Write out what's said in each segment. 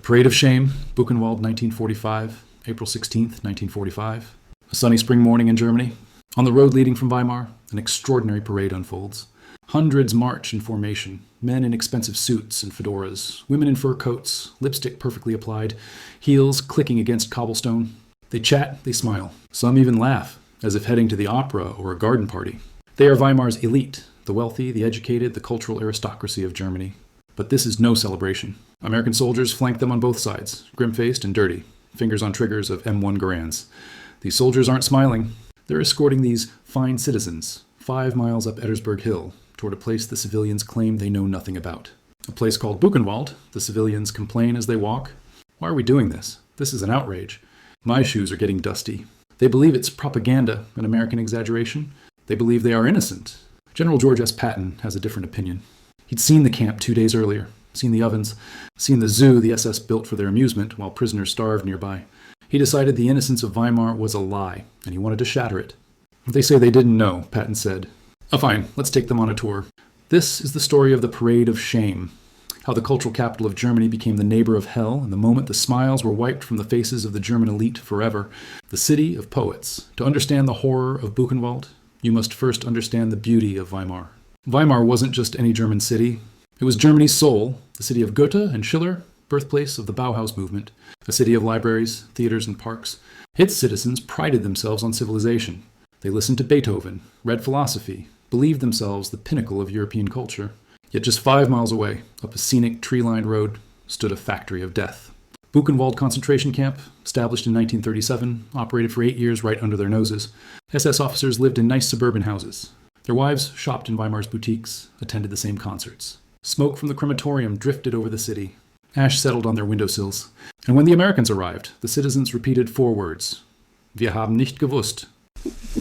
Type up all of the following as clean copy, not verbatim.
Parade of Shame, Buchenwald, 1945, April 16th, 1945. A sunny spring morning in Germany. On the road leading from Weimar, an extraordinary parade unfolds. Hundreds march in formation, men in expensive suits and fedoras, women in fur coats, lipstick perfectly applied, heels clicking against cobblestone. They chat, they smile. Some even laugh, as if heading to the opera or a garden party. They are Weimar's elite, the wealthy, the educated, the cultural aristocracy of Germany. But this is no celebration. American soldiers flank them on both sides, grim-faced and dirty, fingers on triggers of M1 Garands. These soldiers aren't smiling. They're escorting these fine citizens 5 miles up Ettersburg Hill toward a place the civilians claim they know nothing about. A place called Buchenwald. The civilians complain as they walk. Why are we doing this? This is an outrage. My shoes are getting dusty. They believe it's propaganda, an American exaggeration. They believe they are innocent. General George S. Patton has a different opinion. He'd seen the camp 2 days earlier, seen the ovens, seen the zoo the SS built for their amusement while prisoners starved nearby. He decided the innocence of Weimar was a lie, and he wanted to shatter it. They say they didn't know, Patton said. Oh, fine, let's take them on a tour. This is the story of the Parade of Shame, how the cultural capital of Germany became the neighbor of hell, and the moment the smiles were wiped from the faces of the German elite forever, the city of poets. To understand the horror of Buchenwald, you must first understand the beauty of Weimar. Weimar wasn't just any German city. It was Germany's soul, the city of Goethe and Schiller, birthplace of the Bauhaus movement, a city of libraries, theaters, and parks. Its citizens prided themselves on civilization. They listened to Beethoven, read philosophy, believed themselves the pinnacle of European culture. Yet just 5 miles away, up a scenic tree-lined road, stood a factory of death. Buchenwald concentration camp, established in 1937, operated for 8 years right under their noses. SS officers lived in nice suburban houses. Their wives shopped in Weimar's boutiques, attended the same concerts. Smoke from the crematorium drifted over the city. Ash settled on their windowsills. And when the Americans arrived, the citizens repeated 4 words. Wir haben nicht gewusst.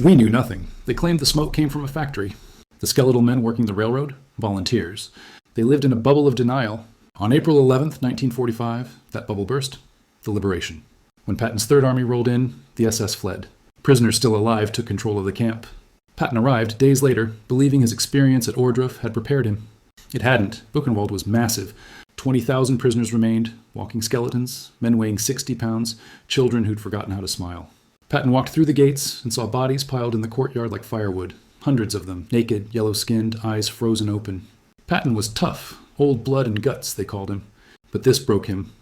We knew nothing. They claimed the smoke came from a factory. The skeletal men working the railroad? Volunteers. They lived in a bubble of denial. On April 11th, 1945, that bubble burst. The liberation. When Patton's Third Army rolled in, the SS fled. Prisoners still alive took control of the camp. Patton arrived days later, believing his experience at Ohrdruf had prepared him. It hadn't. Buchenwald was massive. 20,000 prisoners remained, walking skeletons, men weighing 60 pounds, children who'd forgotten how to smile. Patton walked through the gates and saw bodies piled in the courtyard like firewood. Hundreds of them, naked, yellow-skinned, eyes frozen open. Patton was tough, old blood and guts, they called him. But this broke him.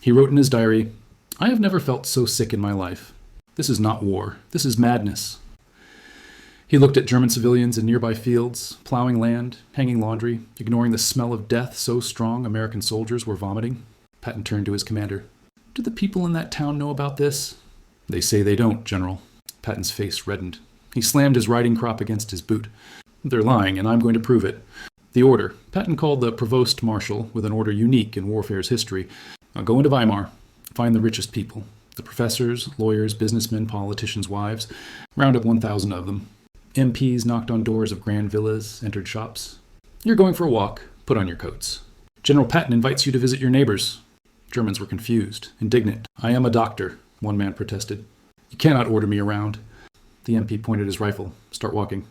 He wrote in his diary, I have never felt so sick in my life. This is not war. This is madness. He looked at German civilians in nearby fields, plowing land, hanging laundry, ignoring the smell of death so strong American soldiers were vomiting. Patton turned to his commander. Do the people in that town know about this? They say they don't, General. Patton's face reddened. He slammed his riding crop against his boot. They're lying, and I'm going to prove it. The order. Patton called the provost marshal with an order unique in warfare's history. Now go into Weimar. Find the richest people. The professors, lawyers, businessmen, politicians' wives. Round up 1,000 of them. MPs knocked on doors of grand villas, entered shops. You're going for a walk. Put on your coats. General Patton invites you to visit your neighbors. Germans were confused, indignant. I am a doctor, one man protested. You cannot order me around. The MP pointed his rifle. Start walking.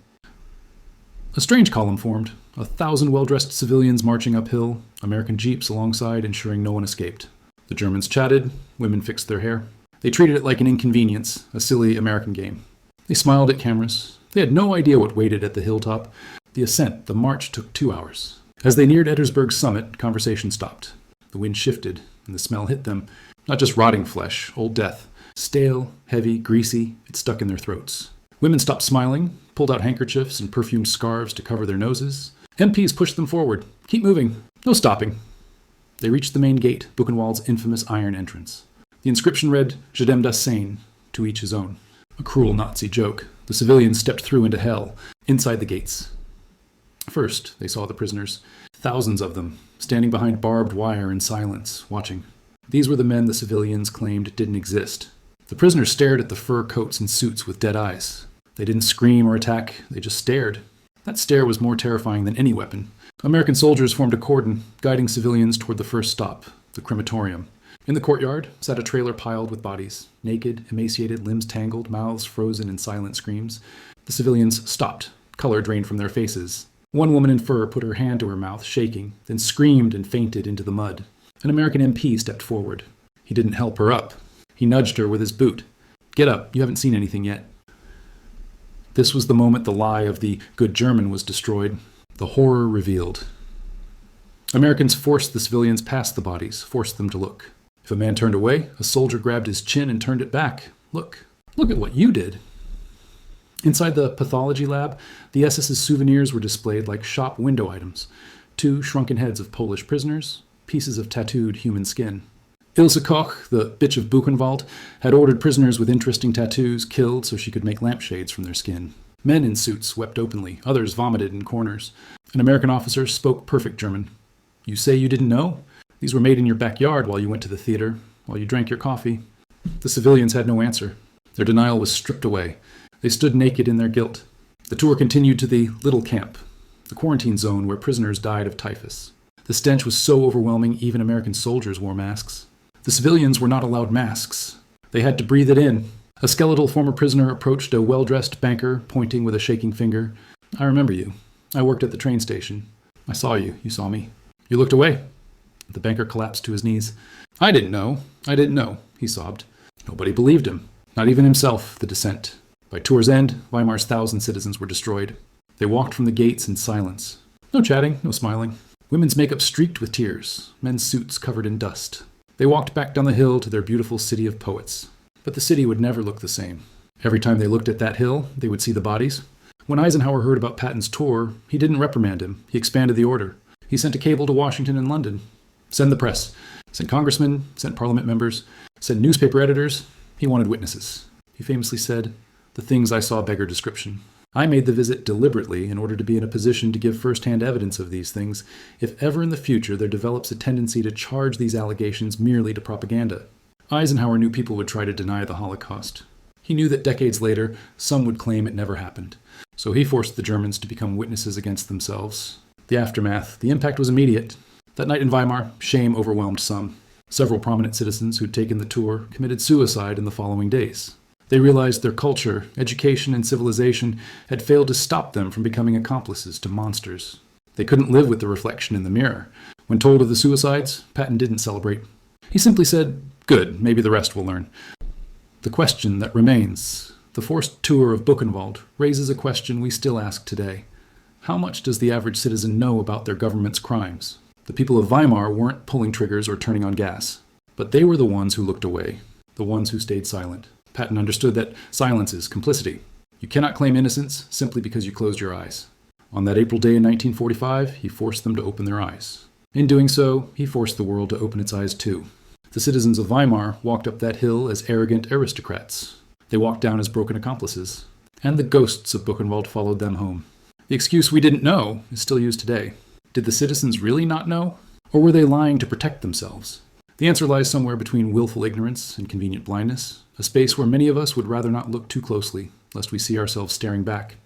A strange column formed. 1,000 well-dressed civilians marching uphill, American jeeps alongside, ensuring no one escaped. The Germans chatted. Women fixed their hair. They treated it like an inconvenience, a silly American game. They smiled at cameras. They had no idea what waited at the hilltop. The ascent, the march, took 2 hours. As they neared Ettersburg's summit, conversation stopped. The wind shifted, and the smell hit them. Not just rotting flesh, old death. Stale, heavy, greasy, it stuck in their throats. Women stopped smiling, pulled out handkerchiefs and perfumed scarves to cover their noses. MPs pushed them forward. Keep moving. No stopping. They reached the main gate, Buchenwald's infamous iron entrance. The inscription read, Jedem das Sein, to each his own. A cruel Nazi joke. The civilians stepped through into hell, inside the gates. First, they saw the prisoners, thousands of them, standing behind barbed wire in silence, watching. These were the men the civilians claimed didn't exist. The prisoners stared at the fur coats and suits with dead eyes. They didn't scream or attack, they just stared. That stare was more terrifying than any weapon. American soldiers formed a cordon, guiding civilians toward the first stop, the crematorium. In the courtyard sat a trailer piled with bodies, naked, emaciated, limbs tangled, mouths frozen in silent screams. The civilians stopped, color drained from their faces. One woman in fur put her hand to her mouth, shaking, then screamed and fainted into the mud. An American MP stepped forward. He didn't help her up. He nudged her with his boot. "Get up, you haven't seen anything yet." This was the moment the lie of the good German was destroyed, the horror revealed. Americans forced the civilians past the bodies, forced them to look. If a man turned away, a soldier grabbed his chin and turned it back. Look at what you did. Inside the pathology lab, the SS's souvenirs were displayed like shop window items. 2 shrunken heads of Polish prisoners, pieces of tattooed human skin. Ilse Koch, the bitch of Buchenwald, had ordered prisoners with interesting tattoos killed so she could make lampshades from their skin. Men in suits wept openly, others vomited in corners. An American officer spoke perfect German. "You say you didn't know? These were made in your backyard while you went to the theater, while you drank your coffee." The civilians had no answer. Their denial was stripped away. They stood naked in their guilt. The tour continued to the little camp, the quarantine zone where prisoners died of typhus. The stench was so overwhelming, even American soldiers wore masks. The civilians were not allowed masks. They had to breathe it in. A skeletal former prisoner approached a well-dressed banker, pointing with a shaking finger. "I remember you. I worked at the train station. I saw you. You saw me. You looked away." The banker collapsed to his knees. I didn't know, he sobbed. Nobody believed him, not even himself, the dissent. By tour's end, Weimar's 1,000 citizens were destroyed. They walked from the gates in silence. No chatting, no smiling. Women's makeup streaked with tears, men's suits covered in dust. They walked back down the hill to their beautiful city of poets. But the city would never look the same. Every time they looked at that hill, they would see the bodies. When Eisenhower heard about Patton's tour, he didn't reprimand him. He expanded the order. He sent a cable to Washington and London. Send the press. Sent congressmen, sent parliament members, sent newspaper editors. He wanted witnesses. He famously said, "The things I saw beggar description. I made the visit deliberately in order to be in a position to give first-hand evidence of these things, if ever in the future there develops a tendency to charge these allegations merely to propaganda." Eisenhower knew people would try to deny the Holocaust. He knew that decades later, some would claim it never happened. So he forced the Germans to become witnesses against themselves. The aftermath, the impact was immediate. That night in Weimar, shame overwhelmed some. Several prominent citizens who'd taken the tour committed suicide in the following days. They realized their culture, education, and civilization had failed to stop them from becoming accomplices to monsters. They couldn't live with the reflection in the mirror. When told of the suicides, Patton didn't celebrate. He simply said, "Good, maybe the rest will learn." The question that remains, the forced tour of Buchenwald, raises a question we still ask today. How much does the average citizen know about their government's crimes? The people of Weimar weren't pulling triggers or turning on gas, but they were the ones who looked away, the ones who stayed silent. Patton understood that silence is complicity. You cannot claim innocence simply because you closed your eyes. On that April day in 1945, he forced them to open their eyes. In doing so, he forced the world to open its eyes too. The citizens of Weimar walked up that hill as arrogant aristocrats. They walked down as broken accomplices. And the ghosts of Buchenwald followed them home. The excuse "we didn't know" is still used today. Did the citizens really not know? Or were they lying to protect themselves? The answer lies somewhere between willful ignorance and convenient blindness, a space where many of us would rather not look too closely, lest we see ourselves staring back.